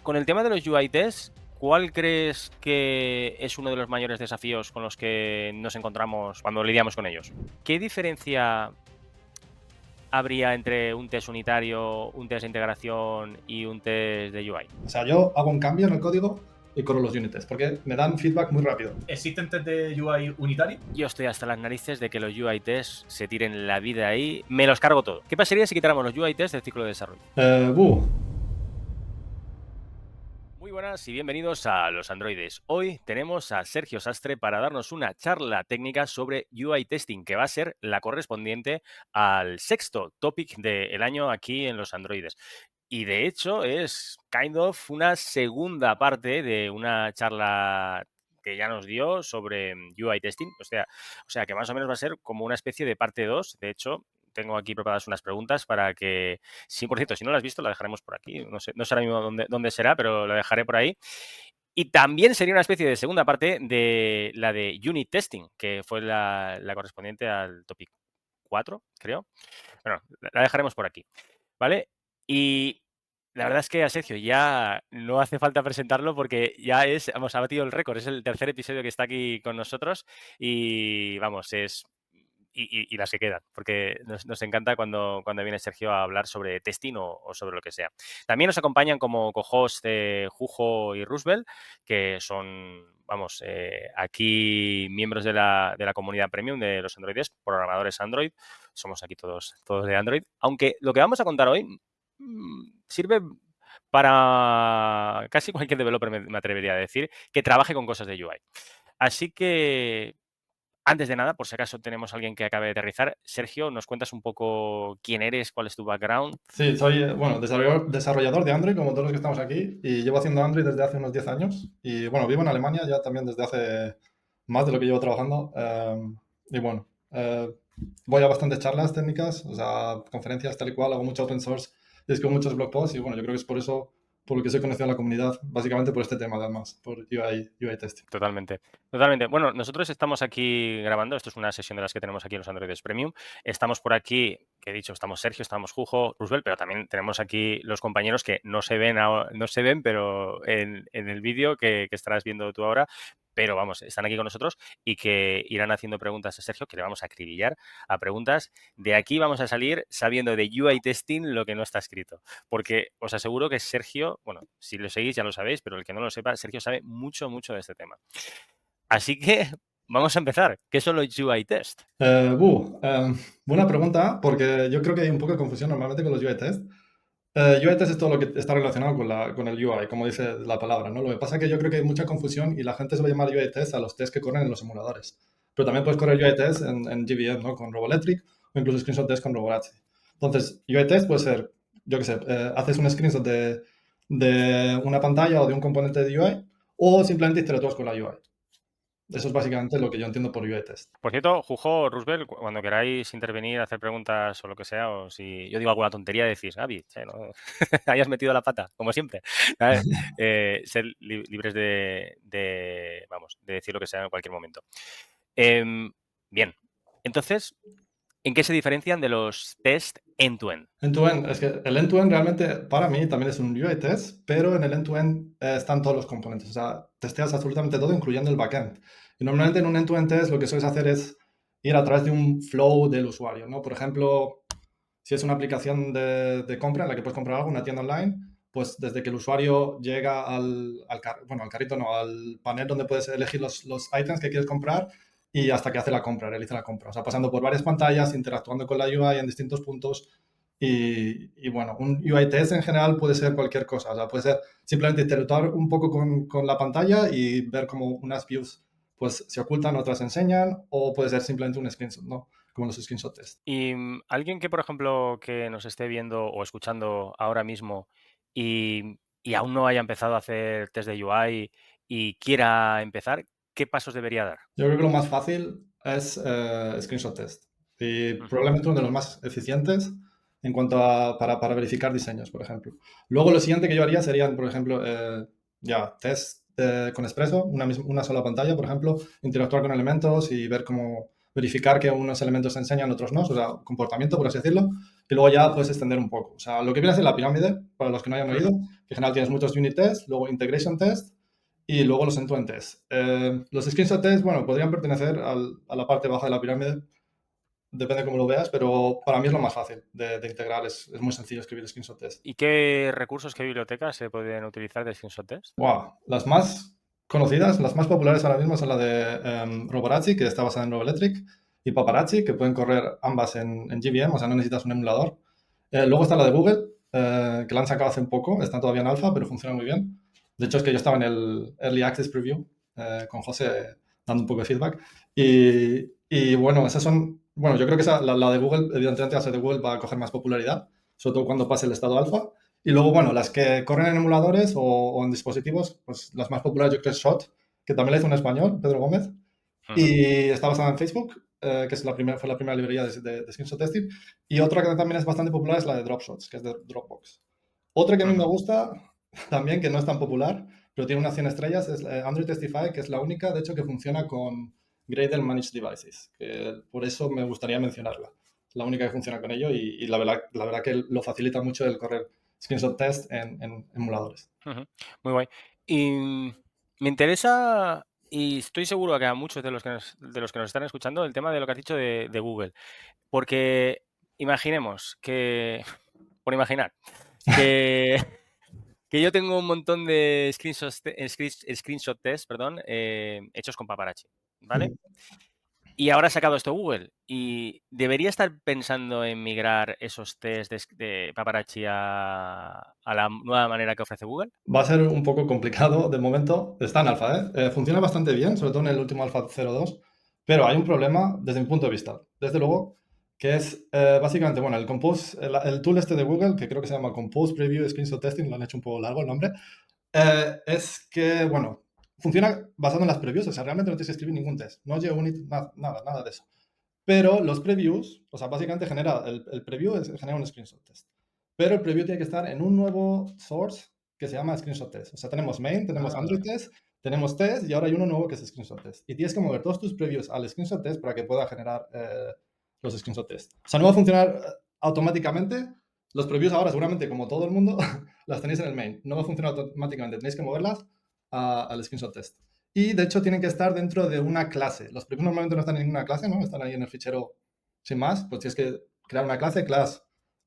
con el tema de los UI tests, ¿cuál crees que es uno de los mayores desafíos con los que nos encontramos cuando lidiamos con ellos? ¿Qué diferencia habría entre un test unitario, un test de integración y un test de UI? O sea, yo hago un cambio en el código y corro los unit tests, porque me dan feedback muy rápido. ¿Existen test de UI unitario? Yo estoy hasta las narices de que los UI tests se tiren la vida ahí. Me los cargo todo. ¿Qué pasaría si quitáramos los UI tests del ciclo de desarrollo? Muy buenas y bienvenidos a Los Androides. Hoy tenemos a Sergio Sastre para darnos una charla técnica sobre UI testing, que va a ser la correspondiente al sexto topic del año aquí en Los Androides. Y de hecho es kind of una segunda parte de una charla que ya nos dio sobre UI testing. O sea que más o menos va a ser como una especie de parte 2. De hecho, tengo aquí preparadas unas preguntas para que, sí, por cierto, si no la has visto, la dejaremos por aquí. No sé ahora mismo dónde será, pero la dejaré por ahí. Y también sería una especie de segunda parte de la de unit testing, que fue la correspondiente al topic 4, creo. Bueno, la dejaremos por aquí, ¿vale? Y la verdad es que a Sergio ya no hace falta presentarlo porque ya ha batido el récord. Es el tercer episodio que está aquí con nosotros y vamos, y las que quedan, porque nos encanta cuando viene Sergio a hablar sobre testing o sobre lo que sea. También nos acompañan como co-host Jujo y Roosevelt, que son, vamos, aquí miembros de la comunidad premium de los Androides, programadores Android. Somos aquí todos de Android. Aunque lo que vamos a contar hoy sirve para casi cualquier developer, me atrevería a decir, que trabaje con cosas de UI. Así que, antes de nada, por si acaso tenemos a alguien que acabe de aterrizar, Sergio, ¿nos cuentas un poco quién eres, cuál es tu background? Sí, soy bueno, desarrollador de Android, como todos los que estamos aquí, y llevo haciendo Android desde hace unos 10 años. Y bueno, vivo en Alemania ya también desde hace más de lo que llevo trabajando. Y bueno, voy a bastantes charlas técnicas, o sea, conferencias tal y cual, hago mucho open source, y escribo muchos blog posts. Y bueno, yo creo que es por eso, por lo que soy conocido en la comunidad, básicamente por este tema, además, por UI testing. Totalmente, totalmente. Bueno, nosotros estamos aquí grabando, esto es una sesión de las que tenemos aquí en los Androides Premium. Estamos por aquí, que he dicho, estamos Sergio, estamos Jujo, Roosevelt, pero también tenemos aquí los compañeros que no se ven, pero en el vídeo que estarás viendo tú ahora, pero vamos, están aquí con nosotros y que irán haciendo preguntas a Sergio, que le vamos a acribillar a preguntas. De aquí vamos a salir sabiendo de UI testing lo que no está escrito. Porque os aseguro que Sergio, bueno, si lo seguís ya lo sabéis, pero el que no lo sepa, Sergio sabe mucho, mucho de este tema. Así que vamos a empezar. ¿Qué son los UI test? Buena pregunta, porque yo creo que hay un poco de confusión normalmente con los UI test. UI test es todo lo que está relacionado con el UI, como dice la palabra, ¿no? Lo que pasa es que yo creo que hay mucha confusión y la gente se va a llamar UI test a los test que corren en los emuladores. Pero también puedes correr UI test en GVM, ¿no? Con Roboelectric o incluso screenshot test con Roborachi. Entonces, UI test puede ser, yo qué sé, haces un screenshot de una pantalla o de un componente de UI o simplemente interactúas con la UI. Eso es básicamente lo que yo entiendo por UI test. Por cierto, Jujo, Roosevelt, cuando queráis intervenir, hacer preguntas o lo que sea, o si yo digo alguna tontería, decís, Gaby, no hayas metido la pata, como siempre. ¿Sabes? Ser libres vamos, de decir lo que sea en cualquier momento. Bien, entonces, ¿en qué se diferencian de los test end-to-end? End-to-end, es que el end-to-end realmente para mí también es un UI test, pero en el end-to-end están todos los componentes. O sea, testeas absolutamente todo, incluyendo el backend. Y normalmente en un end-to-end test lo que sueles hacer es ir a través de un flow del usuario, ¿no? Por ejemplo, si es una aplicación de compra en la que puedes comprar algo, una tienda online, pues desde que el usuario llega al carrito, no, al panel donde puedes elegir los items que quieres comprar y hasta que hace la compra, realiza la compra. O sea, pasando por varias pantallas, interactuando con la UI en distintos puntos. Y bueno, un UI test en general puede ser cualquier cosa. O sea, puede ser simplemente interactuar un poco con la pantalla y ver cómo unas views pues se ocultan, otras se enseñan, o puede ser simplemente un screenshot, ¿no? Como los screenshot test. Y alguien que, por ejemplo, que nos esté viendo o escuchando ahora mismo y aún no haya empezado a hacer test de UI y quiera empezar, ¿qué pasos debería dar? Yo creo que lo más fácil es screenshot test y Ujú. probablemente uno de los más eficientes en cuanto a para verificar diseños, por ejemplo. Luego lo siguiente que yo haría serían, por ejemplo, ya test con Expresso, una sola pantalla, por ejemplo, interactuar con elementos y ver verificar que unos elementos se enseñan, otros no, o sea, comportamiento, por así decirlo, y luego ya puedes extender un poco. O sea, lo que viene a ser la pirámide, para los que no hayan oído, que en general tienes muchos unit tests, luego integration test y luego los end-to-end tests. Los screenshot tests, bueno, podrían pertenecer a la parte baja de la pirámide, depende de cómo lo veas, pero para mí es lo más fácil de integrar, es muy sencillo escribir screenshot test. ¿Y qué recursos, qué bibliotecas se pueden utilizar de screenshot test? Wow. Las más conocidas, las más populares ahora mismo son la de Roborazzi, que está basada en Roboelectric, y Paparazzi, que pueden correr ambas en JVM, o sea, no necesitas un emulador. Luego está la de Google, que la han sacado hace un poco, está todavía en alfa, pero funciona muy bien. De hecho, es que yo estaba en el Early Access Preview con José dando un poco de feedback. Y bueno, esas son, bueno, yo creo que la de Google, evidentemente, la de Google va a coger más popularidad, sobre todo cuando pase el estado alfa. Y luego, bueno, las que corren en emuladores o en dispositivos, pues las más populares yo creo es Shot, que también la hizo un español, Pedro Gómez, y está basada en Facebook, que es fue la primera librería de screenshot testing. Y otra que también es bastante popular es la de Dropshots, que es de Dropbox. Otra que a mí me gusta, también que no es tan popular, pero tiene unas 100 estrellas, es Android Testify, que es la única, de hecho, que funciona con Gradle Managed Devices, que por eso me gustaría mencionarla. La única que funciona con ello y la verdad que lo facilita mucho el correr screenshot test en emuladores. Muy guay. Y me interesa, y estoy seguro que a muchos de los que nos están escuchando, el tema de lo que has dicho de Google. Porque imaginemos que, por imaginar, que, que yo tengo un montón de screenshot test, perdón, hechos con Paparazzi, ¿vale? Y ahora ha sacado esto Google y debería estar pensando en migrar esos test de Paparazzi a la nueva manera que ofrece Google. Va a ser un poco complicado de momento. Está en alfa, ¿eh? Funciona bastante bien, sobre todo en el último alfa 0.2, pero hay un problema desde mi punto de vista. Desde luego, que es básicamente, bueno, el Compose, el tool este de Google, que creo que se llama Compose Preview Screenshot Testing, lo han hecho un poco largo el nombre, es que, bueno, funciona basado en las previews, o sea, realmente no tienes que escribir ningún test, no lleva unit, nada de eso. Pero los previews, o sea, básicamente genera, el preview genera un screenshot test. Pero el preview tiene que estar en un nuevo source que se llama screenshot test. O sea, tenemos main, tenemos Android test, tenemos test y ahora hay uno nuevo que es screenshot test. Y tienes que mover todos tus previews al screenshot test para que pueda generar los screenshot test. O sea, no va a funcionar automáticamente. Los previews ahora, seguramente, como todo el mundo, las tenéis en el main. No va a funcionar automáticamente. Tenéis que moverlas al screenshot test. Y de hecho tienen que estar dentro de una clase. Los previews normalmente no están en ninguna clase, ¿no? Están ahí en el fichero sin más. Pues tienes que crear una clase,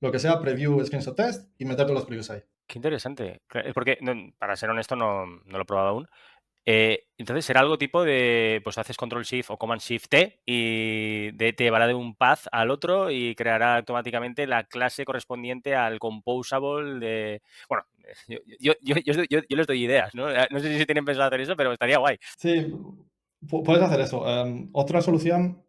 lo que sea, preview, screenshot test y meter todos los previews ahí. Qué interesante. Porque, para ser honesto, no lo he probado aún. Entonces será algo tipo de, pues haces Control Shift o Command Shift T y te llevará de un path al otro y creará automáticamente la clase correspondiente al composable de... Bueno, yo les doy ideas, ¿no? No sé si tienen pensado hacer eso, pero estaría guay. Sí, puedes hacer eso. Otra solución,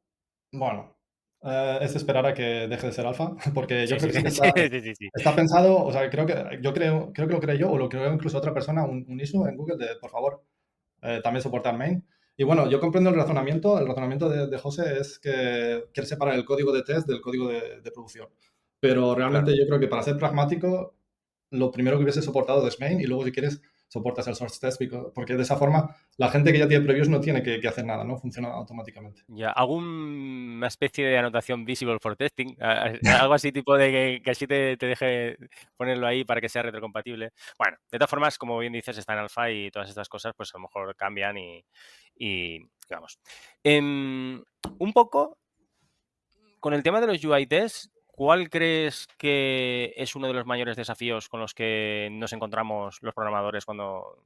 bueno, es esperar a que deje de ser alfa, porque yo creo que sí que Sí. está pensado, o sea, creo que lo creé yo o lo creó incluso otra persona, un issue en Google de, por favor, también soportar main. Y bueno, yo comprendo el razonamiento. El razonamiento de José es que quiere separar el código de test del código de producción. Pero realmente Claro. yo creo que para ser pragmático, lo primero que hubiese soportado es main y luego si quieres soportas el source test porque de esa forma la gente que ya tiene previews no tiene que hacer nada, ¿no? Funciona automáticamente. Ya, alguna especie de anotación visible for testing, algo así tipo de que así te deje ponerlo ahí para que sea retrocompatible. Bueno, de todas formas, como bien dices, está en alfa y todas estas cosas, pues a lo mejor cambian y vamos. Un poco con el tema de los UI tests, ¿cuál crees que es uno de los mayores desafíos con los que nos encontramos los programadores cuando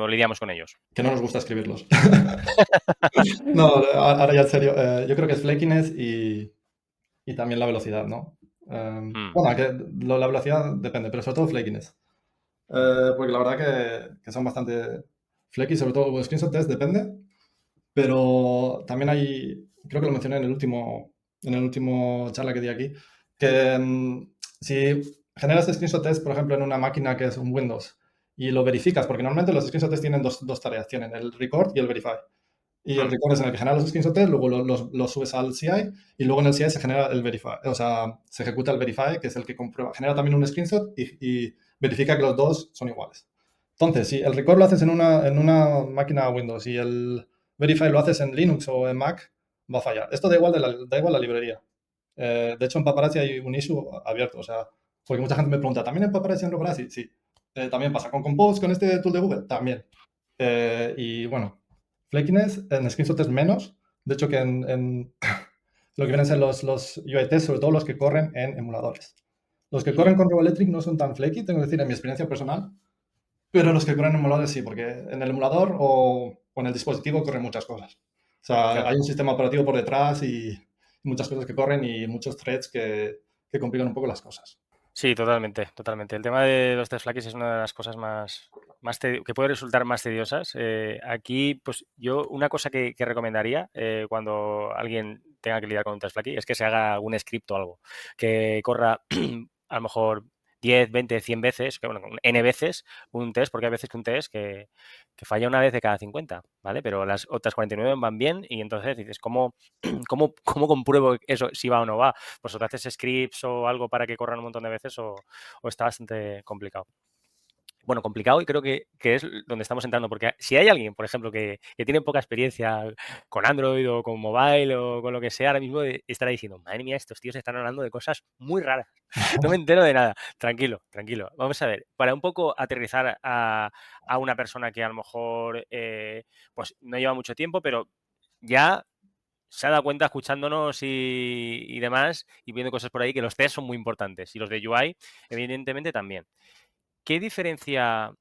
lidiamos con ellos? Que no nos gusta escribirlos. No, ahora ya en serio, yo creo que es flakiness y también la velocidad, ¿no? Bueno, que la velocidad depende, pero sobre todo flakiness. Porque la verdad que son bastante flaky, sobre todo los screenshot test depende, pero también hay, creo que lo mencioné en el último charla que di aquí, que si generas screenshot test, por ejemplo, en una máquina que es un Windows y lo verificas, porque normalmente los screenshot test tienen dos tareas, tienen el record y el verify. Y el record es en el que generas los screenshot test, luego los subes al CI y luego en el CI se genera el verify, o sea, se ejecuta el verify, que es el que comprueba, genera también un screenshot y verifica que los dos son iguales. Entonces, si el record lo haces en una máquina Windows y el verify lo haces en Linux o en Mac, va a fallar. Esto da igual, da igual la librería. De hecho, en Paparazzi hay un issue abierto, o sea, porque mucha gente me pregunta, ¿también en Paparazzi y en Paparazzi? Sí. También pasa con Compose, con este tool de Google, también. Y bueno, flakiness en screenshot es menos, de hecho, que en lo que vienen a ser los UITs, sobre todo los que corren en emuladores. Los que corren con Roboelectric no son tan flaky, tengo que decir, en mi experiencia personal, pero los que corren en emuladores sí, porque en el emulador o en el dispositivo corren muchas cosas. O sea, Claro. hay un sistema operativo por detrás y muchas cosas que corren y muchos threads que complican un poco las cosas. Sí, totalmente, totalmente. El tema de los test flaky es una de las cosas que puede resultar más tediosas. Aquí, pues yo una cosa que recomendaría cuando alguien tenga que lidiar con un test flaky es que se haga algún script o algo que corra a lo mejor 10, 20, 100 veces, que, bueno, n veces un test, porque hay veces que un test que falla una vez de cada 50, ¿vale? Pero las otras 49 van bien y entonces dices, ¿cómo compruebo eso, si va o no va? Pues o te haces scripts o algo para que corran un montón de veces o está bastante complicado. Bueno, complicado y creo que es donde estamos entrando, porque si hay alguien, por ejemplo, que tiene poca experiencia con Android o con mobile o con lo que sea, ahora mismo estará diciendo, madre mía, estos tíos están hablando de cosas muy raras. No me entero de nada. Tranquilo, tranquilo. Vamos a ver, para un poco aterrizar a una persona que a lo mejor pues no lleva mucho tiempo, pero ya se ha dado cuenta escuchándonos y demás y viendo cosas por ahí que los tests son muy importantes y los de UI evidentemente también. ¿Qué diferencia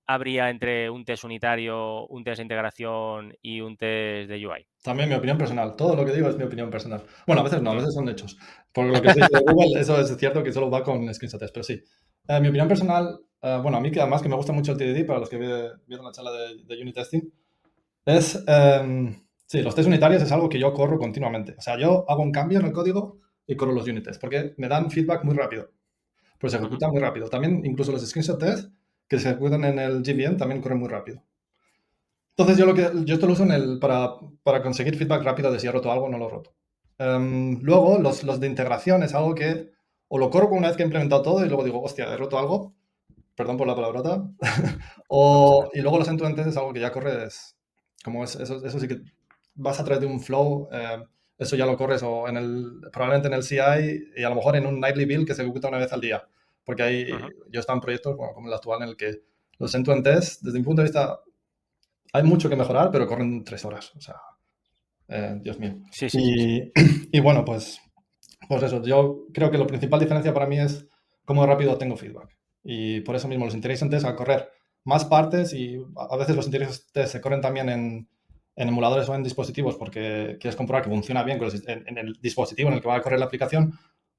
habría entre un test unitario, un test de integración y un test de UI? También mi opinión personal. Todo lo que digo es mi opinión personal. Bueno, a veces no, a veces son hechos. Por lo que se dice de Google, eso es cierto que solo va con screenshots, pero sí. Mi opinión personal, bueno, a mí que además que me gusta mucho el TDD, para los que vieron la charla de unit testing, es, sí, los test unitarios es algo que yo corro continuamente. O sea, yo hago un cambio en el código y corro los unit tests, porque me dan feedback muy rápido. Pues se ejecutan muy rápido. También incluso los screenshot tests que se ejecutan en el GVM también corren muy rápido. Entonces yo esto lo uso para conseguir feedback rápido de si he roto algo o no lo he roto. Luego, los de integración es algo que o lo corro con una vez que he implementado todo y luego digo, hostia, he roto algo, perdón por la palabrota, No pasa nada. y luego los end-to-end tests es algo que ya corres, como eso sí que vas a través de un flow, eso ya lo corres o probablemente en el CI y a lo mejor en un nightly build que se ejecuta una vez al día. Porque yo he estado en proyectos como el actual en el que los end-to-end tests, desde mi punto de vista, hay mucho que mejorar, pero corren 3 horas. O sea, Dios mío. Sí, sí, sí, sí. Y bueno, pues eso. Yo creo que la principal diferencia para mí es cómo rápido tengo feedback. Y por eso mismo los integration tests al correr más partes y a veces los integration tests se corren también en emuladores o en dispositivos porque quieres comprobar que funciona bien en el dispositivo en el que va a correr la aplicación,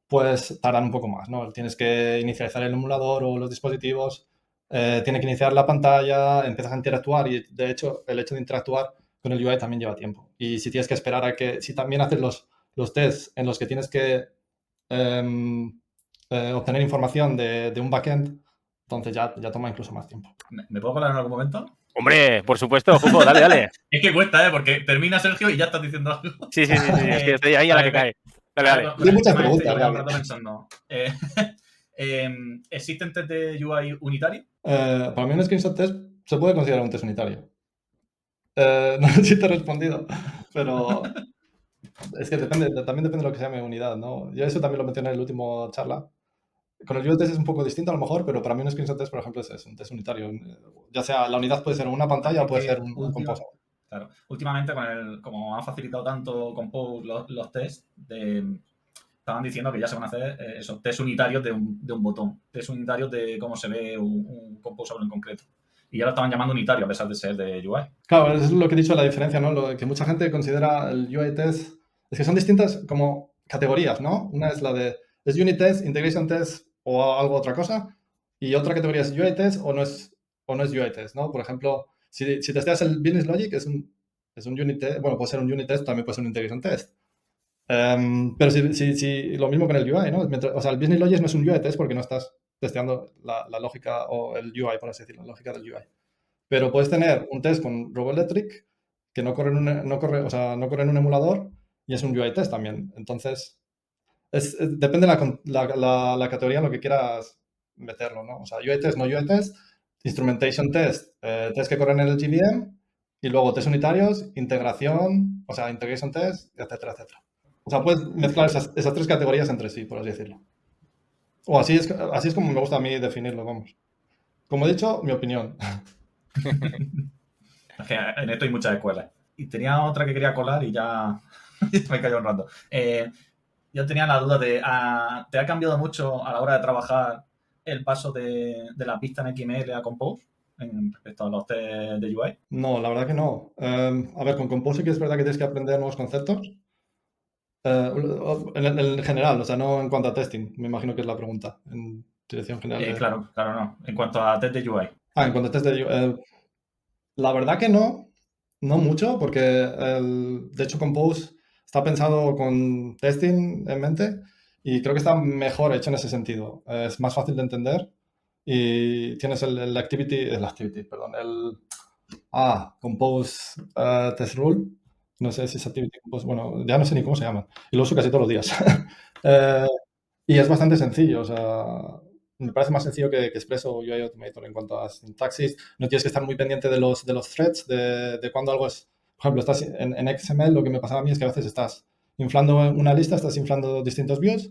pues tardan un poco más, ¿no? Tienes que inicializar el emulador o los dispositivos, tiene que iniciar la pantalla, empiezas a interactuar y de hecho el hecho de interactuar con el UI también lleva tiempo. Y si tienes que esperar si también haces los tests en los que tienes que obtener información de un backend, entonces ya toma incluso más tiempo. ¿Me puedo colar en algún momento? Hombre, por supuesto, Jufo, dale, dale. Es que cuesta, ¿eh? Porque termina Sergio y ya estás diciendo algo. Sí, sí, sí, sí, es que estoy ahí a la que cae. Dale, dale. Con el muchas tema este preguntas, llevo ya un realmente. rato pensando. ¿Existen test de UI unitario? Para mí un screenshot test se puede considerar un test unitario. No sé si te he respondido, pero es que también depende de lo que se llame unidad, ¿no? Yo eso también lo mencioné en la última charla. Con el unit test es un poco distinto a lo mejor, pero para mí un screenshot test, por ejemplo, es un test unitario. Ya sea la unidad puede ser una pantalla o puede ser un composa. Claro, últimamente como han facilitado tanto Compose los tests, estaban diciendo que ya se van a hacer esos test unitarios de un botón, test unitarios de cómo se ve un composable en concreto. Y ya lo estaban llamando unitario a pesar de ser de UI. Claro, eso es lo que he dicho, la diferencia, ¿no? Que mucha gente considera el UI test, es que son distintas como categorías, ¿no? Una es la de, ¿es unit test, integration test o algo otra cosa? Y otra categoría es UI test o no es UI test, ¿no? Por ejemplo, si testeas el business logic, es un unit test, bueno, puede ser un unit test, también puede ser un integration test. Pero si lo mismo con el UI, ¿no? O sea, el business logic no es un UI test porque no estás testeando la lógica o el UI, por así decirlo, la lógica del UI. Pero puedes tener un test con Roboelectric que no corre en un emulador y es un UI test también. Entonces, depende de la categoría en lo que quieras meterlo, ¿no? O sea, UI test, no UI test, instrumentation test, test que corren en el GVM y luego test unitarios, integración, o sea, integration test, etcétera, etcétera. O sea, puedes mezclar esas tres categorías entre sí, por así decirlo. O así es como me gusta a mí definirlo, vamos. Como he dicho, mi opinión. Es que en esto hay muchas escuelas. Y tenía otra que quería colar y ya me cayó un rato. Yo tenía la duda de, ¿te ha cambiado mucho a la hora de trabajar el paso de la pista en XML a Compose respecto a los test de UI? No, la verdad que no. A ver, con Compose sí que es verdad que tienes que aprender nuevos conceptos. En general, o sea, no en cuanto a testing, me imagino que es la pregunta, en dirección general de... Claro, no. En cuanto a test de UI. En cuanto a test de... la verdad que no, no mucho, porque de hecho Compose está pensado con testing en mente y creo que está mejor hecho en ese sentido. Es más fácil de entender y tienes perdón, Compose Test Rule. No sé si es Activity Compose, bueno, ya no sé ni cómo se llama. Y lo uso casi todos los días. Eh, y es bastante sencillo, o sea, me parece más sencillo que Express o UI Automator en cuanto a sintaxis. No tienes que estar muy pendiente de los threads, de cuando algo es... Por ejemplo, estás en XML, lo que me pasaba a mí es que a veces estás inflando una lista, estás inflando distintos views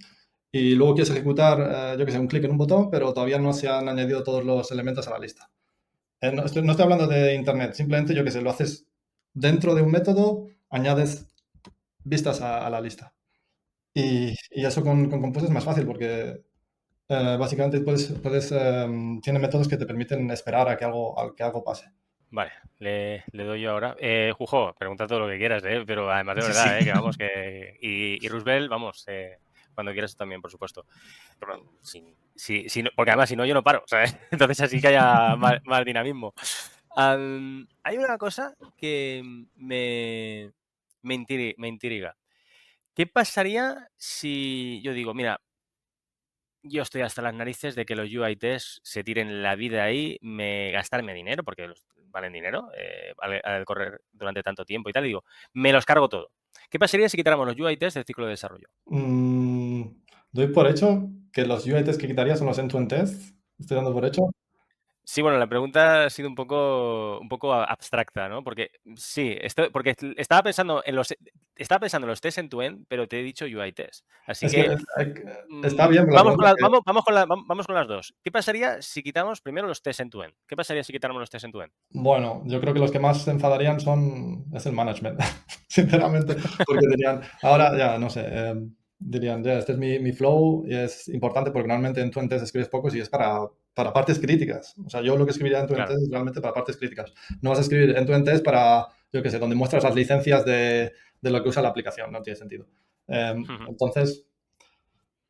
y luego quieres ejecutar, yo que sé, un clic en un botón, pero todavía no se han añadido todos los elementos a la lista. No estoy hablando de Internet, simplemente yo que sé, lo haces dentro de un método, añades vistas a la lista. Y eso con Compose es más fácil porque básicamente tiene métodos que te permiten esperar a que algo pase. Vale, le doy yo ahora. Jujo, pregunta todo lo que quieras, pero además de Sí, verdad, sí. que vamos, y Roosevelt, vamos, cuando quieras tú también, por supuesto. Pero, porque además, si no, yo no paro, ¿sabes? Entonces así que haya más dinamismo. Hay una cosa que me intriga. ¿Qué pasaría si yo digo, mira, yo estoy hasta las narices de que los UI tests se tiren la vida ahí, gastarme dinero, porque valen dinero, al correr durante tanto tiempo y tal, y digo, me los cargo todo. ¿Qué pasaría si quitáramos los UI tests del ciclo de desarrollo? Mm, doy por hecho que los UI tests que quitaría son los end-to-end tests. Estoy dando por hecho. Sí, bueno, la pregunta ha sido un poco abstracta, ¿no? Porque sí, porque estaba pensando en los tests end-to-end, pero te he dicho UI test. Así Es que que está bien, pero la vamos con pregunta que... vamos con las dos. ¿Qué pasaría si quitamos primero los test end-to-end? ¿Qué pasaría si quitáramos los test end-to-end? Bueno, yo creo que los que más se enfadarían es el management, sinceramente, porque dirían, ahora ya, no sé, dirían, ya, este es mi flow y es importante porque normalmente en tu test escribes pocos y es para partes críticas. O sea, yo lo que escribiría en tu test Claro. es realmente para partes críticas. No vas a escribir en tu test para, yo qué sé, donde muestras las licencias de lo que usa la aplicación, no tiene sentido. Entonces,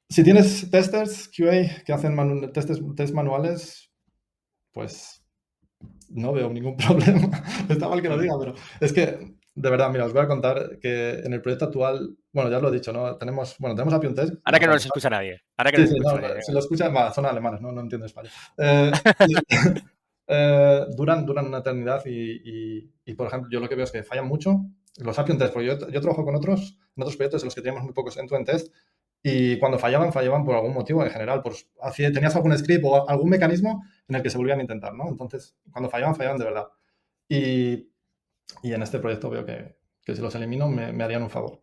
si tienes testers QA que hacen test manuales, pues no veo ningún problema. Está mal que lo diga, pero es que, de verdad, mira, os voy a contar que en el proyecto actual, bueno, ya lo he dicho, ¿no? Tenemos Appium Test. Ahora que no nos escucha nadie. Ahora que no Sí, nos sí, escucha no, nadie. si Venga. lo escuchan, son alemanes, ¿no? No entiendo español. Duran una eternidad y, por ejemplo, yo lo que veo es que fallan mucho los Appium Test, porque yo trabajo en otros proyectos en los que teníamos muy pocos end-to-end test y cuando fallaban por algún motivo en general, pues tenías algún script o algún mecanismo en el que se volvían a intentar, ¿no? Entonces, cuando fallaban de verdad. Y, y en este proyecto veo que si los elimino me harían un favor.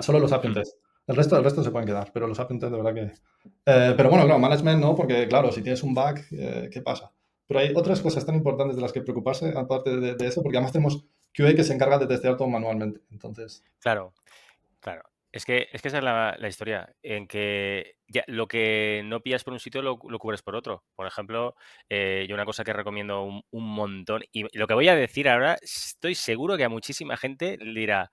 Solo los Appium Test. El resto se pueden quedar, pero los Appium Test de verdad que... pero bueno, claro, management no, porque claro, si tienes un bug, ¿qué pasa? Pero hay otras cosas tan importantes de las que preocuparse, aparte de eso, porque además tenemos QA que se encarga de testear todo manualmente. Entonces, Claro, claro. Es que esa es la historia, en que lo que no pillas por un sitio lo cubres por otro. Por ejemplo, yo una cosa que recomiendo un montón, y lo que voy a decir ahora, estoy seguro que a muchísima gente le dirá,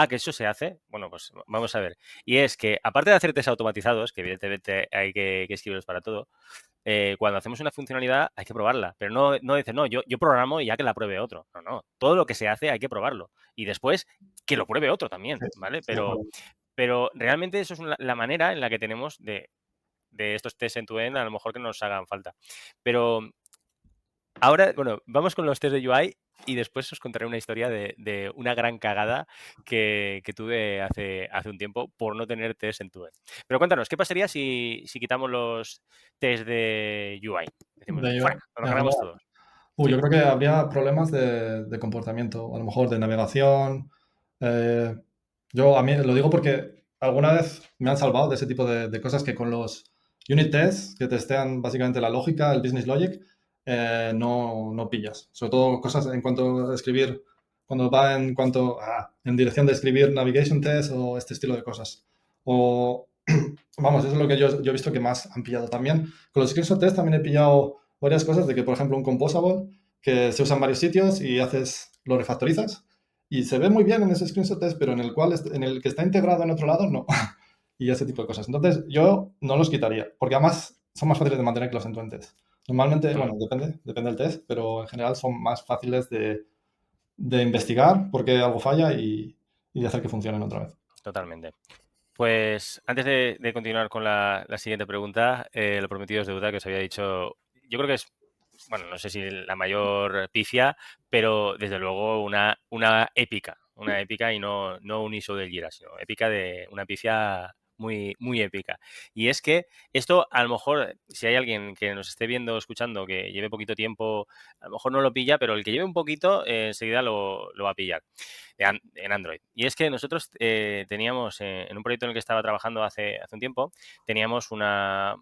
que eso se hace. Bueno, pues vamos a ver. Y es que, aparte de hacer test automatizados, que evidentemente hay que escribirlos para todo, cuando hacemos una funcionalidad hay que probarla, pero no dices, no, yo programo y ya que la pruebe otro. No, no, todo lo que se hace hay que probarlo. Y después que lo pruebe otro también, sí, ¿vale? estoy de acuerdo. Pero realmente eso es la manera en la que tenemos de estos test end-to-end, a lo mejor que nos hagan falta. Pero ahora, bueno, vamos con los test de UI y después os contaré una historia de una gran cagada que tuve hace un tiempo por no tener test end-to-end. Pero cuéntanos, ¿qué pasaría si quitamos los test de UI? Decimos, De fuera, UI. nos los cargamos todos. Yo creo que habría problemas de comportamiento, a lo mejor de navegación. A mí lo digo porque alguna vez me han salvado de ese tipo de cosas que con los unit tests, que testean básicamente la lógica, el business logic, no pillas. Sobre todo cosas en cuanto a escribir, cuando va en dirección de escribir navigation test o este estilo de cosas. O, vamos, eso es lo que yo he visto que más han pillado también. Con los screenshot test también he pillado varias cosas de que, por ejemplo, un composable que se usa en varios sitios y lo refactorizas y se ve muy bien en ese screenshot test, pero en el que está integrado en otro lado, no. Y ese tipo de cosas. Entonces, yo no los quitaría, porque además son más fáciles de mantener que los end-to-end test. Normalmente, bueno, depende del test, pero en general son más fáciles de investigar porque algo falla y de hacer que funcionen otra vez. Totalmente. Pues antes de continuar con la siguiente pregunta, lo prometido es deuda, que os había dicho. Yo creo que es, bueno, no sé si la mayor pifia, pero desde luego una épica y no un ISO del Jira, sino épica, de una pifia muy, muy épica. Y es que esto, a lo mejor, si hay alguien que nos esté viendo o escuchando que lleve poquito tiempo, a lo mejor no lo pilla, pero el que lleve un poquito, enseguida lo va a pillar en Android. Y es que nosotros teníamos, en un proyecto en el que estaba trabajando hace un tiempo, teníamos una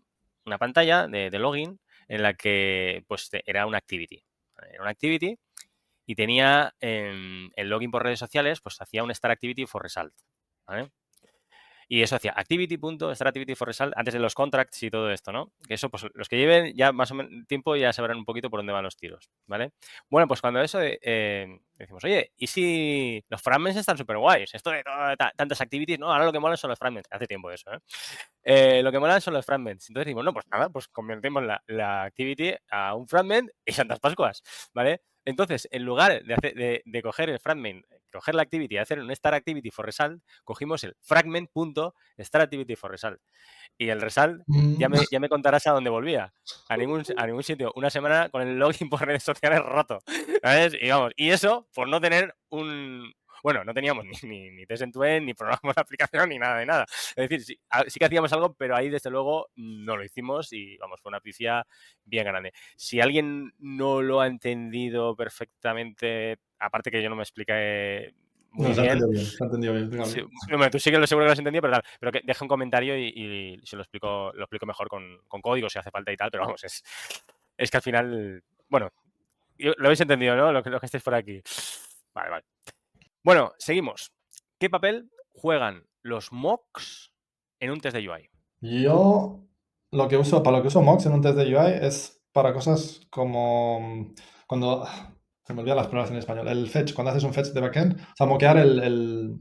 pantalla de login en la que pues era una activity. Era una activity y tenía el login por redes sociales, pues hacía un Start Activity for Result. ¿Vale? Y eso hacía activity.startActivityForResult antes de los contracts y todo esto, ¿no? Que eso, pues los que lleven ya más o menos tiempo ya sabrán un poquito por dónde van los tiros, ¿vale? Bueno, pues cuando eso decimos, oye, ¿y si los fragments están súper guays? Esto de tantas activities, ¿no? Ahora lo que mola son los fragments. Hace tiempo eso, ¿eh? Lo que mola son los fragments. Entonces decimos, no, pues nada, pues convertimos la activity a un fragment y Santas Pascuas, ¿vale? Entonces, en lugar de coger el fragment, coger la activity y hacer un Start Activity for Result, cogimos el fragment.Start Activity for Result. Y el result ya me contarás a dónde volvía. A ningún sitio. Una semana con el login por redes sociales roto. ¿Sabes? Y vamos, y eso por no tener bueno, no teníamos ni test end-to-end, ni programamos la aplicación, ni nada de nada. Es decir, sí que hacíamos algo, pero ahí desde luego no lo hicimos y vamos, fue una pifia bien grande. Si alguien no lo ha entendido perfectamente, aparte que yo no me expliqué muy No, se ha bien. entendido bien, se ha entendido bien. Sí, hombre, tú sí que lo seguro que lo has entendido, pero que deja un comentario y se lo explico mejor con código si hace falta y tal, pero vamos, es que al final, bueno, lo habéis entendido, ¿no? Lo que estáis por aquí. Vale. Bueno, seguimos. ¿Qué papel juegan los mocks en un test de UI? Yo para lo que uso mocks en un test de UI es para cosas como cuando se me olvidan las palabras en español. El fetch, cuando haces un fetch de backend, o sea, moquear el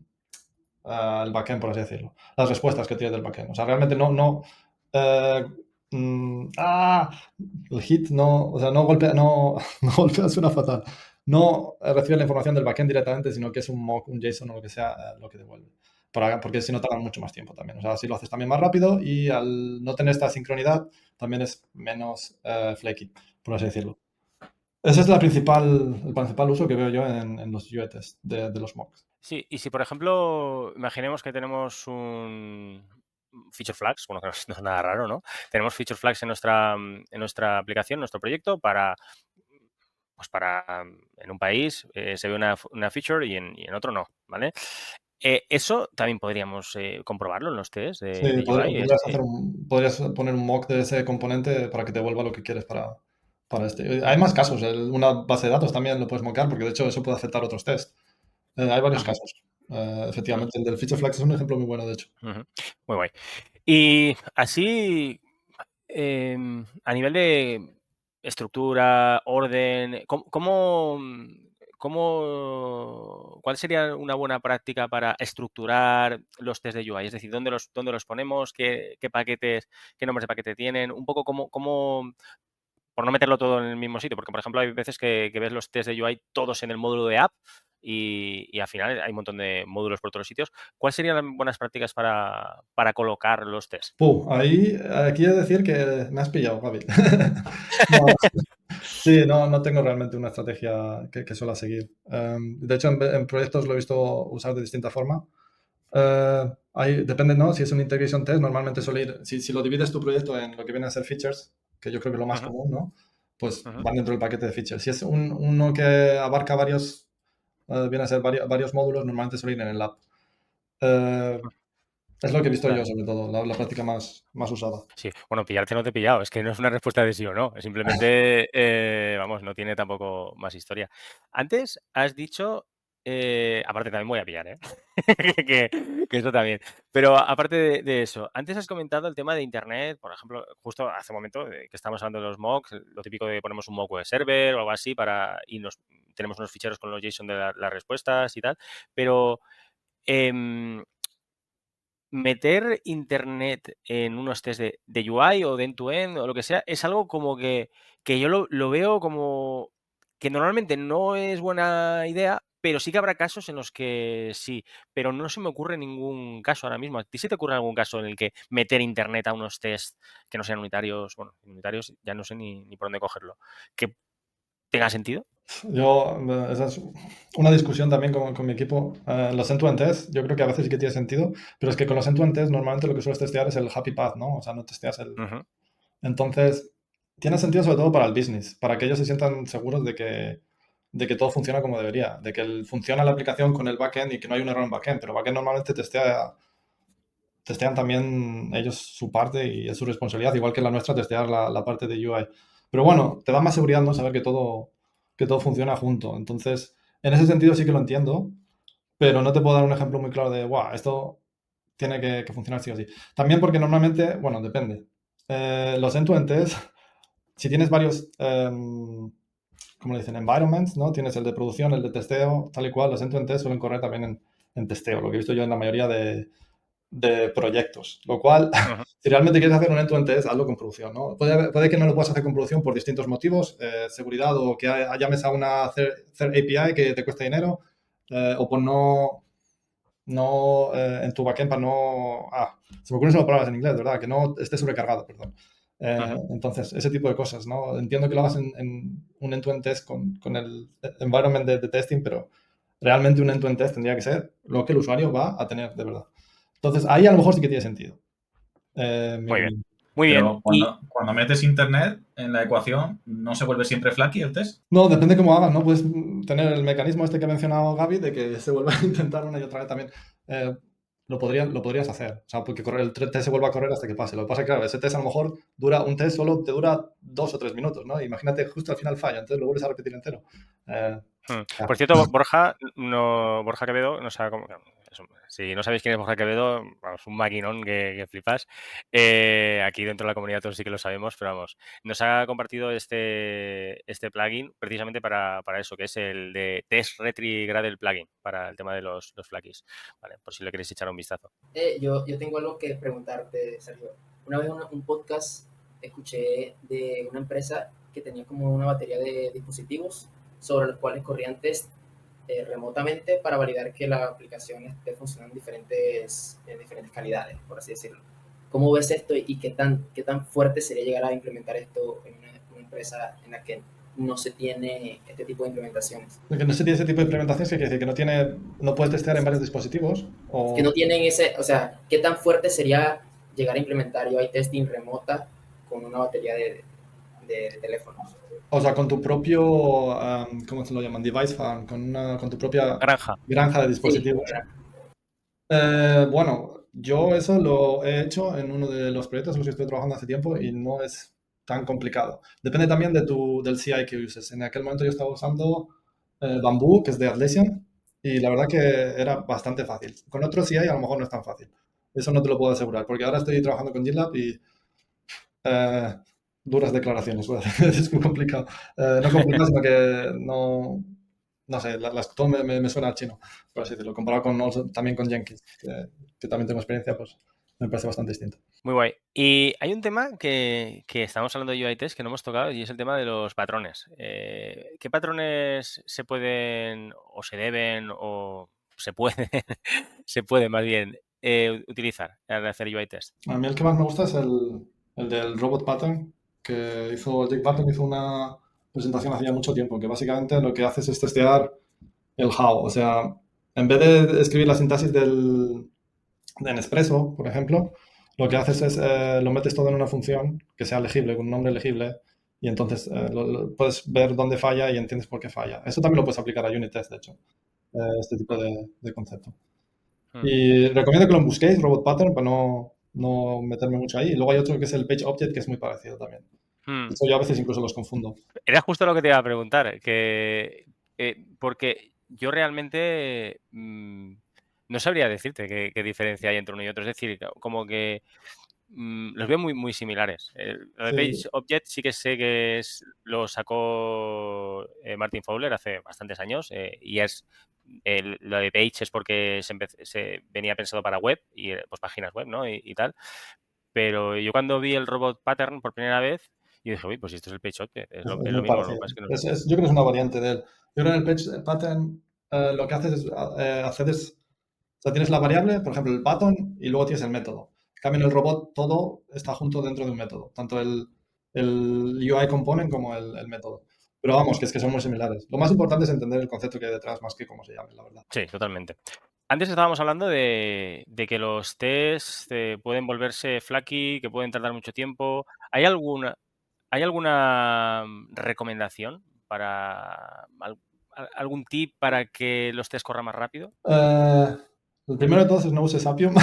backend, por así decirlo. Las respuestas que tienes del backend. O sea, realmente eh, el hit no, o sea, no golpea, no golpea, suena fatal. No recibe la información del backend directamente, sino que es un mock, un JSON o lo que sea, lo que devuelve. Porque si no tardan mucho más tiempo también. O sea, así lo haces también más rápido y al no tener esta sincronidad también es menos flaky, por así decirlo. Ese es el principal uso que veo yo en los UI tests de los mocks. Sí, y si por ejemplo, imaginemos que tenemos un feature flags, bueno, que no es nada raro, ¿no? Tenemos feature flags en nuestra aplicación, nuestro proyecto, pues en un país se ve una feature y en otro no, ¿vale? Eso también podríamos comprobarlo en los tests Sí, de UI. podrías poner un mock de ese componente para que te devuelva lo que quieres para este. Hay más casos. Una base de datos también lo puedes mockar, porque de hecho eso puede afectar otros tests. Hay varios Ujú, casos. Efectivamente, el del feature flags es un ejemplo muy bueno, de hecho. ujú. Muy guay. Y así, a nivel de estructura, orden, ¿cuál sería una buena práctica para estructurar los test de UI? Es decir, ¿dónde los ponemos? ¿Qué paquetes, qué nombres de paquete tienen? Un poco por no meterlo todo en el mismo sitio, porque por ejemplo hay veces que ves los test de UI todos en el módulo de app y al final hay un montón de módulos por todos los sitios. ¿Cuáles serían las buenas prácticas para colocar los tests? Aquí he de decir que me has pillado, Gaby. No, sí, no tengo realmente una estrategia que suela seguir. De hecho, en proyectos lo he visto usar de distinta forma. Depende, ¿no? Si es un integration test, normalmente suele ir, si lo divides tu proyecto en lo que vienen a ser features, que yo creo que es lo más Ujú. común, ¿no? pues Ujú. van dentro del paquete de features. Si es uno que abarca varios, viene a ser varios módulos, normalmente suelen ir en el app. Es lo que he visto yo, Vale. sobre todo, la práctica más usada. Sí, bueno, pillarte no te he pillado, es que no es una respuesta de sí o no, es simplemente, vamos, no tiene tampoco más historia. Antes has dicho, aparte también voy a pillar, ¿eh? que, que eso también, pero aparte de eso, antes has comentado el tema de Internet, por ejemplo, justo hace un momento que estábamos hablando de los mocks, lo típico de ponemos un mock web server o algo así y tenemos unos ficheros con los JSON de las respuestas y tal, pero... em, meter internet en unos test de UI o de end-to-end o lo que sea, es algo como que yo lo veo como que normalmente no es buena idea, pero sí que habrá casos en los que sí, pero no se me ocurre ningún caso ahora mismo. ¿A ti se te ocurre algún caso en el que meter internet a unos test que no sean unitarios, bueno, unitarios ya no sé ni por dónde cogerlo, que tenga sentido? Esa es una discusión también con mi equipo. Los end-to-end tests, yo creo que a veces sí que tiene sentido, pero es que con los end-to-end tests normalmente lo que sueles testear es el happy path, ¿no? O sea, no testeas el... Ujú, Entonces, tiene sentido sobre todo para el business, para que ellos se sientan seguros de que todo funciona como debería, de que funciona la aplicación con el backend y que no hay un error en backend, pero backend normalmente testean también ellos su parte y es su responsabilidad, igual que la nuestra, testear la parte de UI. Pero bueno, te da más seguridad, ¿no? Saber que todo funciona junto. Entonces, en ese sentido sí que lo entiendo, pero no te puedo dar un ejemplo muy claro de, wow, esto tiene que funcionar sí o sí. También porque normalmente, bueno, depende. Los end-to-end tests, si tienes varios, como le dicen, environments, ¿no? Tienes el de producción, el de testeo, tal y cual, los end-to-end tests suelen correr también en testeo, lo que he visto yo en la mayoría de proyectos, lo cual, ujú, si realmente quieres hacer un end-to-end test, hazlo con producción, ¿no? Puede que no lo puedas hacer con producción por distintos motivos, seguridad o que llames a una third API que te cueste dinero, o por no en tu backend para no... se me ocurren solo palabras en inglés, ¿verdad? Que no esté sobrecargado, perdón. ujú. Entonces, ese tipo de cosas, ¿no? Entiendo que lo hagas en un end-to-end test con el environment de testing, pero realmente un end-to-end test tendría que ser lo que el usuario va a tener de verdad. Entonces, ahí a lo mejor sí que tiene sentido, en mi Muy bien, opinión. muy bien. Pero cuando metes internet en la ecuación, ¿no se vuelve siempre flaky el test? No, depende cómo hagas, ¿no? Puedes tener el mecanismo este que ha mencionado Gaby de que se vuelva a intentar una y otra vez también. Eh, lo podrías hacer. O sea, porque el test se vuelva a correr hasta que pase. Lo que pasa es que, claro, ese test a lo mejor un test solo te dura 2 o 3 minutos, ¿no? Imagínate, justo al final falla, entonces lo vuelves a repetir entero. Eh, Por cierto, Borja Quevedo, no sé cómo, si no sabéis quién es Borja Quevedo, vamos, un maquinón que flipas. Aquí dentro de la comunidad todos sí que lo sabemos, pero vamos, nos ha compartido este plugin precisamente para eso, que es el de Test Retrigradle plugin, para el tema de los flagis. Vale, por si le queréis echar un vistazo. Yo tengo algo que preguntarte, Sergio. Una vez en un podcast escuché de una empresa que tenía como una batería de dispositivos sobre los cuales corrían test remotamente para validar que la aplicación esté funcionando en diferentes calidades, por así decirlo. ¿Cómo ves esto y qué tan fuerte sería llegar a implementar esto en una empresa en la que no se tiene este tipo de implementaciones? que no se tiene ese tipo de implementaciones, que quiere decir que no puede testear en varios dispositivos. Que no tienen o sea, ¿qué tan fuerte sería llegar a implementar UI testing remota con una batería de teléfonos? O sea, con tu propio, ¿cómo se lo llaman? Device farm, con tu propia Granja. granja de Sí, dispositivos. Bueno, yo eso lo he hecho en uno de los proyectos en los que estoy trabajando hace tiempo y no es tan complicado. Depende también del CI que uses. En aquel momento yo estaba usando Bamboo, que es de Atlassian, y la verdad que era bastante fácil. Con otro CI a lo mejor no es tan fácil. Eso no te lo puedo asegurar, porque ahora estoy trabajando con GitLab y eh, duras declaraciones, es muy complicado. No complicado, sino que no sé, todo me suena a chino, por así decirlo. Comparado también con Jenkins, que también tengo experiencia, pues me parece bastante distinto. Muy guay. Y hay un tema que estamos hablando de UI test que no hemos tocado y es el tema de los patrones. ¿Qué patrones se pueden o se deben o se pueden, se pueden más bien utilizar al hacer UI test? A mí el que más me gusta es el del robot pattern, que Jake Button hizo una presentación hace ya mucho tiempo, que básicamente lo que haces es testear el how. O sea, en vez de escribir la sintaxis de Nespresso, por ejemplo, lo que haces es lo metes todo en una función que sea legible, con un nombre legible, y entonces puedes ver dónde falla y entiendes por qué falla. Eso también lo puedes aplicar a unit test, de hecho, este tipo de concepto. Y recomiendo que lo busquéis, robot pattern, para no meterme mucho ahí. Y luego hay otro que es el page object, que es muy parecido también. De hecho, yo a veces incluso los confundo. Era justo lo que te iba a preguntar, porque yo realmente no sabría decirte qué diferencia hay entre uno y otro. Es decir, como que los veo muy, muy similares. Lo de Sí. Page Object sí que sé que lo sacó Martin Fowler hace bastantes años y lo de Page es porque se venía pensado para web y pues páginas web, ¿no? Y tal. Pero yo cuando vi el robot pattern por primera vez, yo dije, uy, pues esto es el Page Object, es lo muy mismo, lo que parecido. pasa es que no. Yo creo que es una variante de él. Yo creo que en el page pattern lo que haces es accedes, o sea, tienes la variable, por ejemplo, el button, y luego tienes el método. En cambio, en el robot todo está junto dentro de un método, tanto el UI component como el método. Pero vamos, que es que son muy similares. Lo más importante es entender el concepto que hay detrás, más que cómo se llame, la verdad. Sí, totalmente. Antes estábamos hablando de que los tests pueden volverse flaky, que pueden tardar mucho tiempo. ¿Hay alguna recomendación para algún tip para que los tests corran más rápido? El primero de todos es no uses Appium.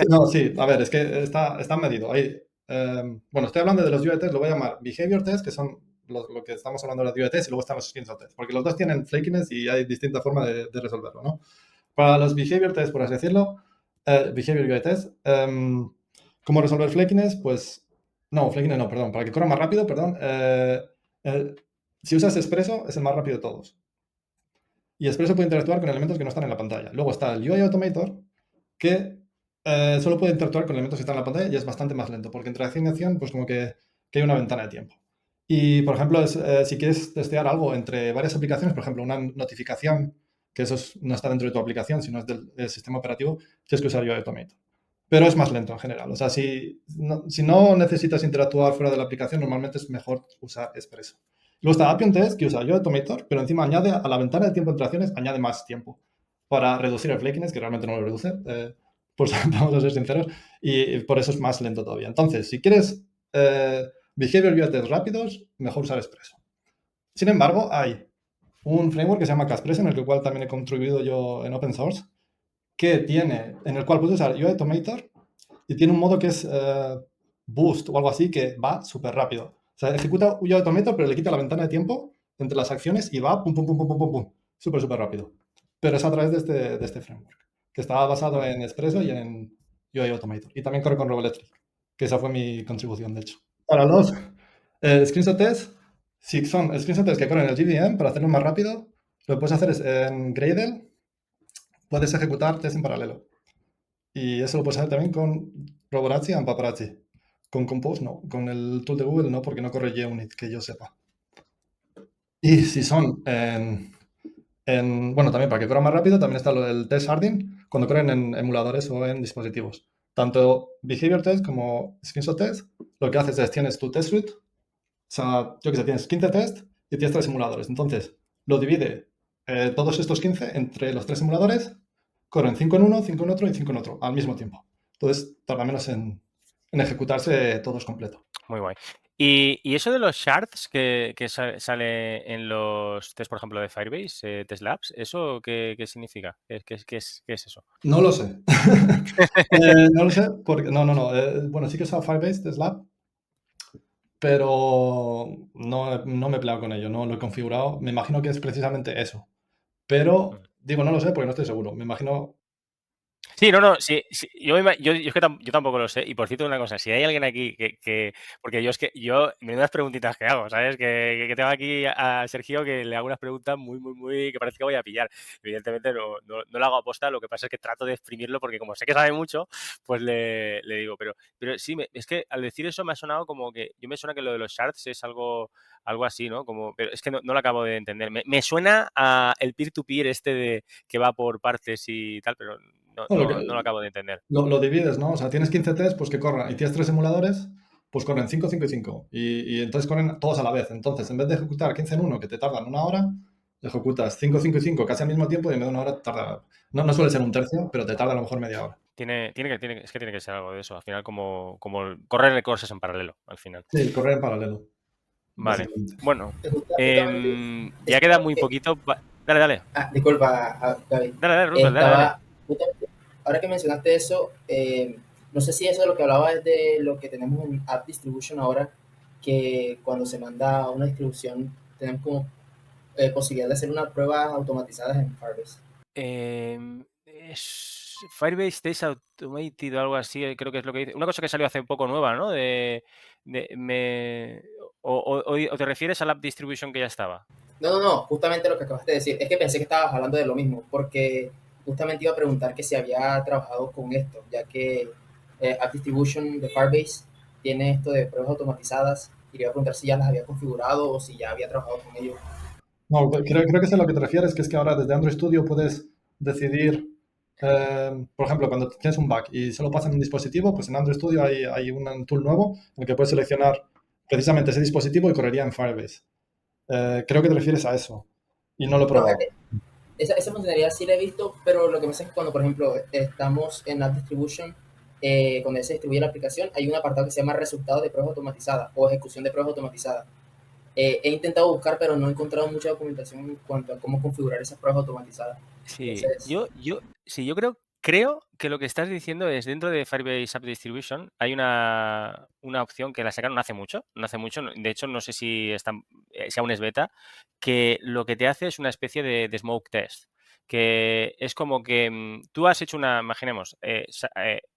No, sí, a ver, es que está medido. Bueno, estoy hablando de los UAT, lo voy a llamar behavior test, que son lo que estamos hablando de los UAT, y luego están los screenshot test, porque los dos tienen flakiness y hay distintas formas de resolverlo, ¿no? Para los behavior test, por así decirlo, behavior UAT test, ¿cómo resolver flakiness? Pues, no, flakiness no, perdón, para que corra más rápido, perdón, si usas Expresso es el más rápido de todos. Y Expresso puede interactuar con elementos que no están en la pantalla. Luego está el UI Automator, que solo puede interactuar con elementos que están en la pantalla y es bastante más lento, porque entre acción y acción, pues como que hay una ventana de tiempo. Y, por ejemplo, si quieres testear algo entre varias aplicaciones, por ejemplo, una notificación, que eso no está dentro de tu aplicación, sino es del sistema operativo, tienes que usar UI Automator. Pero es más lento en general. O sea, si no necesitas interactuar fuera de la aplicación, normalmente es mejor usar Expresso. Luego está Appium Test, que usa UI Automator, pero encima añade a la ventana de tiempo entre acciones, añade más tiempo para reducir el flakiness, que realmente no lo reduce, pues vamos a ser sinceros, y por eso es más lento todavía. Entonces, si quieres behavior UI test rápidos, mejor usar Expresso. Sin embargo, hay un framework que se llama Caspresso, en el cual también he contribuido yo en open source, en el cual puedes usar UI Automator y tiene un modo que es Boost o algo así, que va súper rápido. O sea, ejecuta UI Automator, pero le quita la ventana de tiempo entre las acciones y va pum, pum, pum, pum, pum, pum, pum. Súper, súper rápido. Pero es a través de este framework, que está basado en Expresso y en UI Automator. Y también corre con Roboelectric, que esa fue mi contribución, de hecho. Para los screenshot tests, si son screenshot tests que corren en el JVM, para hacerlo más rápido, lo que puedes hacer es en Gradle, puedes ejecutar test en paralelo. Y eso lo puedes hacer también con Roborazzi y Paparazzi. Con Compose no, con el tool de Google no, porque no corre JUnit, que yo sepa. Y si son bueno, también para que corra más rápido, también está lo del test hardening, cuando corren en emuladores o en dispositivos. Tanto behavior test como screenshot test, lo que haces es tienes tu test suite, o sea, yo que sé, tienes 15 test y tienes 3 emuladores. Entonces, lo divide todos estos 15 entre los 3 emuladores, corren 5 en uno, 5 en otro y 5 en otro al mismo tiempo. Entonces, tarda menos en ejecutarse todos completo. Muy guay. Y eso de los shards que sale en los test, por ejemplo, de Firebase, Test Labs, ¿eso qué significa? ¿Qué es eso? No lo sé. No lo sé, porque no. Bueno, sí que he usado Firebase Test Lab, pero no me he peleado con ello, no lo he configurado. Me imagino que es precisamente eso. Pero digo, no lo sé porque no estoy seguro. Me imagino. Sí, no, sí, yo es que yo tampoco lo sé. Y por cierto, una cosa, si hay alguien aquí porque yo, menudas preguntitas que hago, ¿sabes? Que tengo aquí a Sergio que le hago unas preguntas muy, muy, muy, que parece que voy a pillar. Evidentemente no lo hago aposta, lo que pasa es que trato de exprimirlo porque como sé que sabe mucho, pues le digo. Pero sí, es que al decir eso me ha sonado como que, yo me suena que lo de los shards es algo así, ¿no? Pero es que no lo acabo de entender. Me suena a el peer-to-peer de que va por partes y tal, pero no lo acabo de entender. Lo divides, ¿no? O sea, tienes 15 tests, pues que corran. Y tienes 3 emuladores, pues corren 5, 5 y 5. Y entonces corren todos a la vez. Entonces, en vez de ejecutar 15 en uno, que te tardan una hora, ejecutas 5, 5 y 5 casi al mismo tiempo y en vez de una hora tarda. No suele ser un tercio, pero te tarda a lo mejor media hora. Es que tiene que ser algo de eso. Al final, como correr cosas en paralelo, al final. Sí, correr en paralelo. Vale. básicamente. Bueno, Justamente, ya queda muy poquito. Dale, dale. disculpa, Gaby. Dale, Roosevelt, dale. Justamente, ahora que mencionaste eso, no sé si eso de lo que hablaba es de lo que tenemos en App Distribution ahora, que cuando se manda una distribución tenemos como posibilidad de hacer unas pruebas automatizadas en Firebase. Firebase Test Automated o algo así, creo que es lo que dice. Una cosa que salió hace poco nueva, ¿no? O te refieres a la App Distribution que ya estaba. No, justamente lo que acabaste de decir. Es que pensé que estabas hablando de lo mismo, porque justamente iba a preguntar que si había trabajado con esto, ya que App Distribution de Firebase tiene esto de pruebas automatizadas. Quería preguntar si ya las había configurado o si ya había trabajado con ello. No, creo que es a lo que te refieres, que es que ahora desde Android Studio puedes decidir, por ejemplo, cuando tienes un bug y solo pasa en un dispositivo, pues en Android Studio hay un tool nuevo en el que puedes seleccionar precisamente ese dispositivo y correría en Firebase. Creo que te refieres a eso y no lo he No, probado. esa funcionalidad sí la he visto, pero lo que pasa es que cuando, por ejemplo, estamos en App Distribution, cuando se distribuye la aplicación, hay un apartado que se llama resultados de pruebas automatizadas o ejecución de pruebas automatizadas. He intentado buscar, pero no he encontrado mucha documentación en cuanto a cómo configurar esas pruebas automatizadas. Sí, Entonces, yo creo que lo que estás diciendo es dentro de Firebase App Distribution hay una opción que la sacaron no hace mucho, de hecho no sé si aún es beta, que lo que te hace es una especie de smoke test, que es como que tú has hecho imaginemos,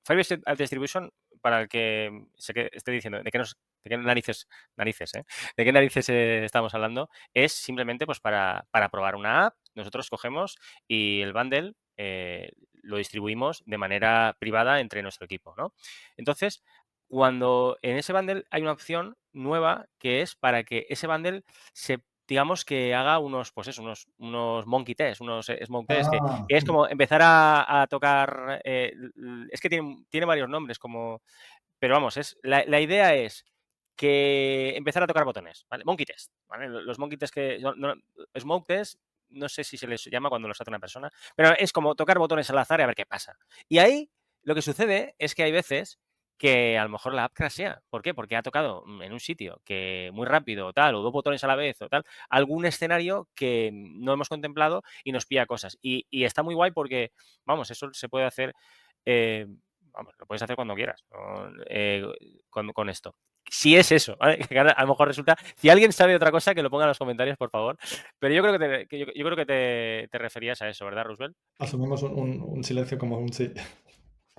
Firebase App Distribution, para el que esté diciendo de qué narices, de qué narices estamos hablando, es simplemente pues para probar una app, nosotros cogemos y el bundle lo distribuimos de manera privada entre nuestro equipo, ¿no? Entonces, cuando en ese bundle hay una opción nueva que es para que ese bundle digamos que haga unos monkey test, unos smoke test, que Ah, es como empezar a tocar, es que tiene varios nombres, pero vamos, la idea es que empezar a tocar botones, ¿vale? Monkey test, ¿vale? Los monkey test smoke test, no sé si se les llama cuando los hace una persona, pero es como tocar botones al azar y a ver qué pasa. Y ahí lo que sucede es que hay veces que a lo mejor la app crashea. ¿Por qué? Porque ha tocado en un sitio que muy rápido o tal, o dos botones a la vez o tal, algún escenario que no hemos contemplado y nos pilla cosas. Y está muy guay porque, vamos, eso se puede hacer, vamos, lo puedes hacer cuando quieras, ¿no? Con esto. Si es eso, ¿vale? Que a lo mejor resulta. Si alguien sabe otra cosa, que lo ponga en los comentarios, por favor. Pero yo creo yo creo que te referías a eso, ¿verdad, Roosevelt? asumimos un silencio como un sí.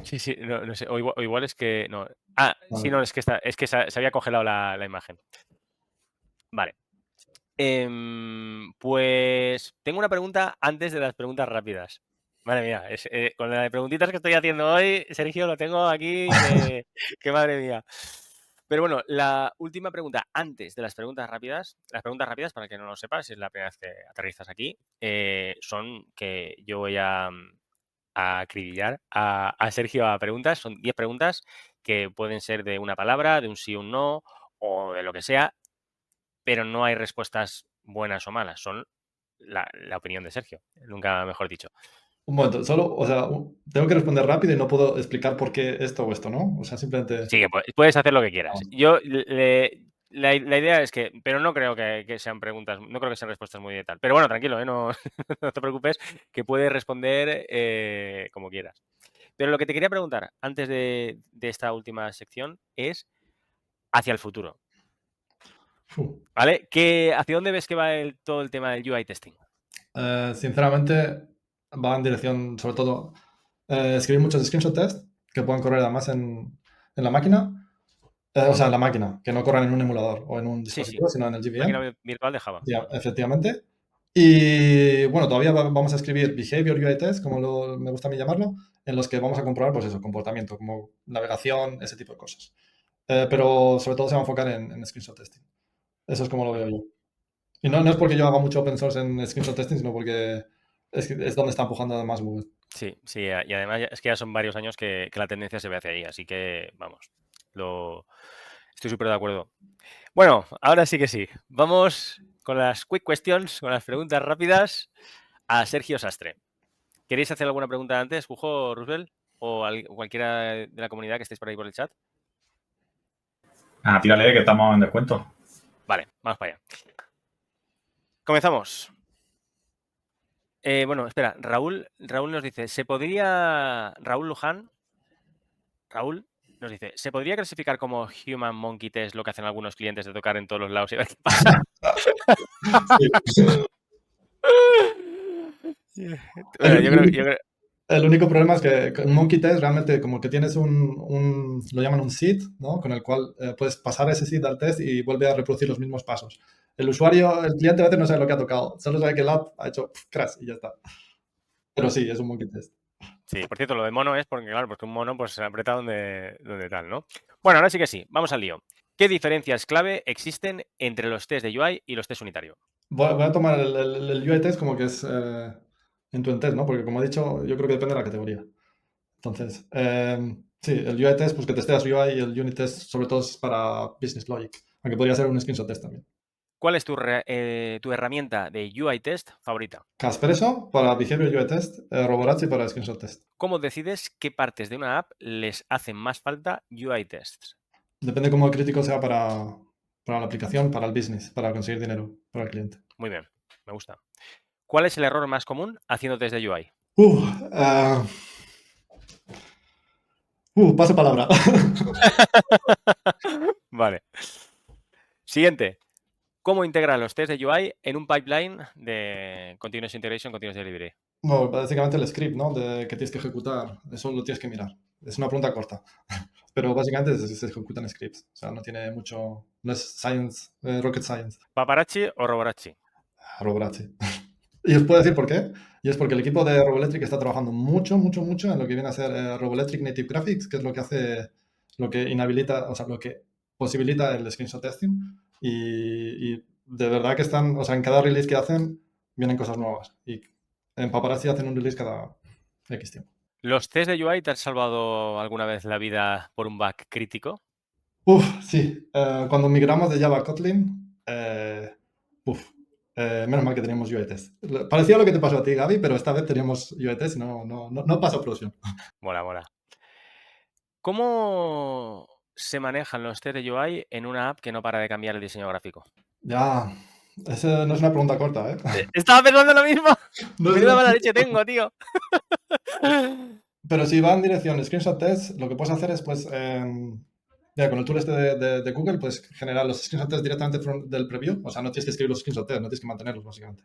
Sí, no sé. O igual es que. No. Ah, sí, Vale. no, es que se había congelado la imagen. Vale. Pues tengo una pregunta antes de las preguntas rápidas. Madre mía, con las preguntitas que estoy haciendo hoy, Sergio, lo tengo aquí que madre mía. Pero bueno, la última pregunta antes de las preguntas rápidas, para que no lo sepas, si es la primera vez que aterrizas aquí, son que yo voy a acribillar a Sergio a preguntas. Son 10 preguntas que pueden ser de una palabra, de un sí o un no, o de lo que sea, pero no hay respuestas buenas o malas, son la opinión de Sergio, nunca mejor dicho. Un momento, solo, o sea, tengo que responder rápido y no puedo explicar por qué esto o esto, ¿no? O sea, simplemente... Sí, que puedes hacer lo que quieras. Vamos. Yo la idea es que, pero no creo que sean preguntas, no creo que sean respuestas muy de tal. Pero bueno, tranquilo, no, no te preocupes, que puedes responder como quieras. Pero lo que te quería preguntar antes de esta última sección es hacia el futuro, Fu. ¿vale? ¿Hacia dónde ves que va todo el tema del UI testing? Sinceramente, va en dirección, sobre todo, escribir muchos screenshot test que puedan correr además en la máquina, o sea, en la máquina, que no corran en un emulador o en un Sí, sí, dispositivo, sino en el GVM, máquina virtual de Java. efectivamente. Y bueno, todavía vamos a escribir behavior UI test, como me gusta a mí llamarlo, en los que vamos a comprobar, pues eso, comportamiento, como navegación, ese tipo de cosas. Pero sobre todo se va a enfocar en screenshot testing. Eso es como lo veo yo. Y no es porque yo haga mucho open source en screenshot testing, sino porque es donde está empujando además Google. Sí, y además es que ya son varios años que la tendencia se ve hacia ahí, así que vamos, estoy súper de acuerdo. Bueno, ahora sí que sí. Vamos con las quick questions, con las preguntas rápidas a Sergio Sastre. ¿Queréis hacer alguna pregunta antes, Jujo, Roosevelt? O cualquiera de la comunidad que estéis por ahí por el chat. Tírale, que estamos en descuento. Vale, vamos para allá. Comenzamos. Bueno, espera, Raúl nos dice, Raúl Luján, Raúl nos dice, ¿se podría clasificar como Human Monkey Test lo que hacen algunos clientes de tocar en todos los lados y ver qué pasa? Sí. Bueno, yo creo, El único problema es que con Monkey Test realmente como que tienes lo llaman un seed, ¿no? Con el cual puedes pasar ese seed al test y vuelve a reproducir los mismos pasos. El cliente a veces no sabe lo que ha tocado, solo sabe que el app ha hecho crash y ya está. Pero sí, es un Monkey Test. Sí, por cierto, lo de mono es porque, claro, porque un mono pues se aprieta donde tal, ¿no? Bueno, ahora sí que sí, vamos al lío. ¿Qué diferencias clave existen entre los test de UI y los test unitario? Voy a tomar el UI Test como que es end-to-end test, ¿no? Porque como he dicho, yo creo que depende de la categoría. Entonces, sí, el UI Test, pues que testeas UI y el Unit Test sobre todo es para Business Logic, aunque podría ser un Screenshot Test también. ¿Cuál es tu herramienta de UI Test favorita? Caspresso para Behavior UI Test, Roborazzi para Screenshot Test. ¿Cómo decides qué partes de una app les hacen más falta UI Tests? Depende cómo crítico sea para la aplicación, para el business, para conseguir dinero para el cliente. Muy bien, me gusta. ¿Cuál es el error más común haciendo test de UI? Paso palabra. Vale. Siguiente. ¿Cómo integrar los test de UI en un pipeline de Continuous Integration, Continuous Delivery? Bueno, básicamente el script, ¿no? Que tienes que ejecutar, eso lo tienes que mirar. Es una pregunta corta. Pero básicamente se ejecutan scripts. O sea, no tiene mucho. No es science, rocket science. ¿Paparazzi o Roborazzi? Roborazzi. Y os puedo decir por qué. Y es porque el equipo de Roboelectric está trabajando mucho en lo que viene a ser Roboelectric Native Graphics, que es lo que hace, lo que inhabilita, o sea, lo que posibilita el screenshot testing. Y de verdad que están, o sea, en cada release que hacen vienen cosas nuevas. Y en Paparazzi hacen un release cada X tiempo. ¿Los test de UI te han salvado alguna vez la vida por un bug crítico? Sí. Cuando migramos de Java a Kotlin, menos mal que teníamos UI test. Parecía lo que te pasó a ti, Gaby, pero esta vez teníamos UI test y no pasó producción. Mola. ¿Cómo se manejan los test de UI en una app que no para de cambiar el diseño gráfico? Ya, esa no es una pregunta corta, ¿eh? Estaba pensando lo mismo. No es Menuda una mala pregunta leche corta. tengo, tío. Pero si va en dirección screenshot test, lo que puedes hacer es, pues, mira, con el tool este de Google, puedes generar los screenshot test directamente del preview. O sea, no tienes que escribir los screenshot test, no tienes que mantenerlos, básicamente.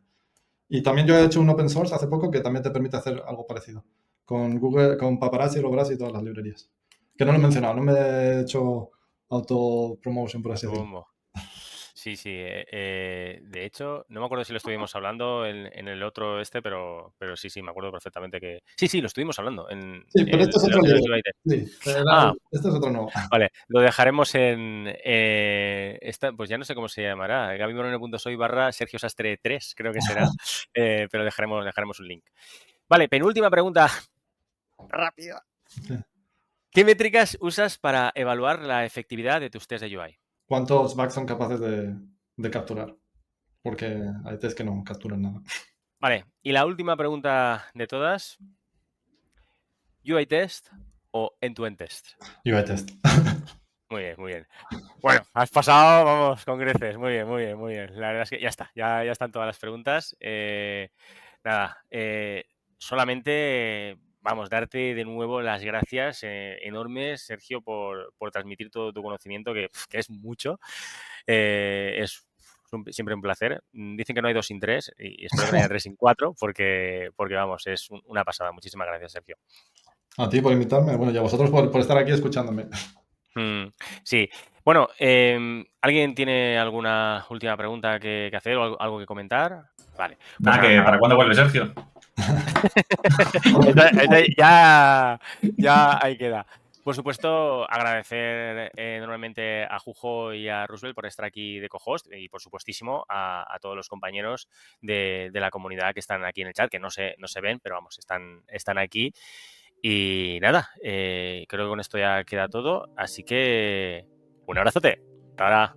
Y también yo he hecho un open source hace poco que también te permite hacer algo parecido. Con Google, con Paparazzi, Roborazzi y todas las librerías. Que no lo he mencionado, no me he hecho autopromotion, por así decirlo. Bombo. Sí. De hecho, no me acuerdo si lo estuvimos hablando en el otro pero sí, me acuerdo perfectamente que... Sí, lo estuvimos hablando en Sí, pero esto es otro los nivel. UI test. Sí, Ah, este es otro nuevo. vale, lo dejaremos pues ya no sé cómo se llamará, gabymoreno.soy/Sergio Sastre 3, creo que será, pero dejaremos un link. Vale, penúltima pregunta, rápida. Sí. ¿Qué métricas usas para evaluar la efectividad de tus test de UI? ¿Cuántos bugs son capaces de capturar? Porque hay test que no capturan nada. Vale, y la última pregunta de todas, ¿UI test o end-to-end test? UI test. Muy bien. Bueno, has pasado, vamos, con creces. Muy bien. La verdad es que ya está, ya están todas las preguntas. Nada, solamente, vamos, darte de nuevo las gracias enormes, Sergio, por transmitir todo tu conocimiento, que es mucho. Es siempre un placer. Dicen que no hay 2 sin 3 y espero que no haya 3 sin 4 porque vamos, es una pasada. Muchísimas gracias, Sergio. A ti por invitarme, bueno, y a vosotros por estar aquí escuchándome. Sí. Bueno, ¿alguien tiene alguna última pregunta que hacer o algo que comentar? Vale. Pues Nada, que ¿para cuándo vuelve Sergio? Ya ahí queda. Por supuesto, agradecer enormemente a Jujo y a Roosevelt por estar aquí de co-host y, por supuestísimo, a todos los compañeros de la comunidad que están aquí en el chat, que no se ven, pero vamos, están aquí. Y nada, creo que con esto ya queda todo. Así que un abrazote. Hasta ahora.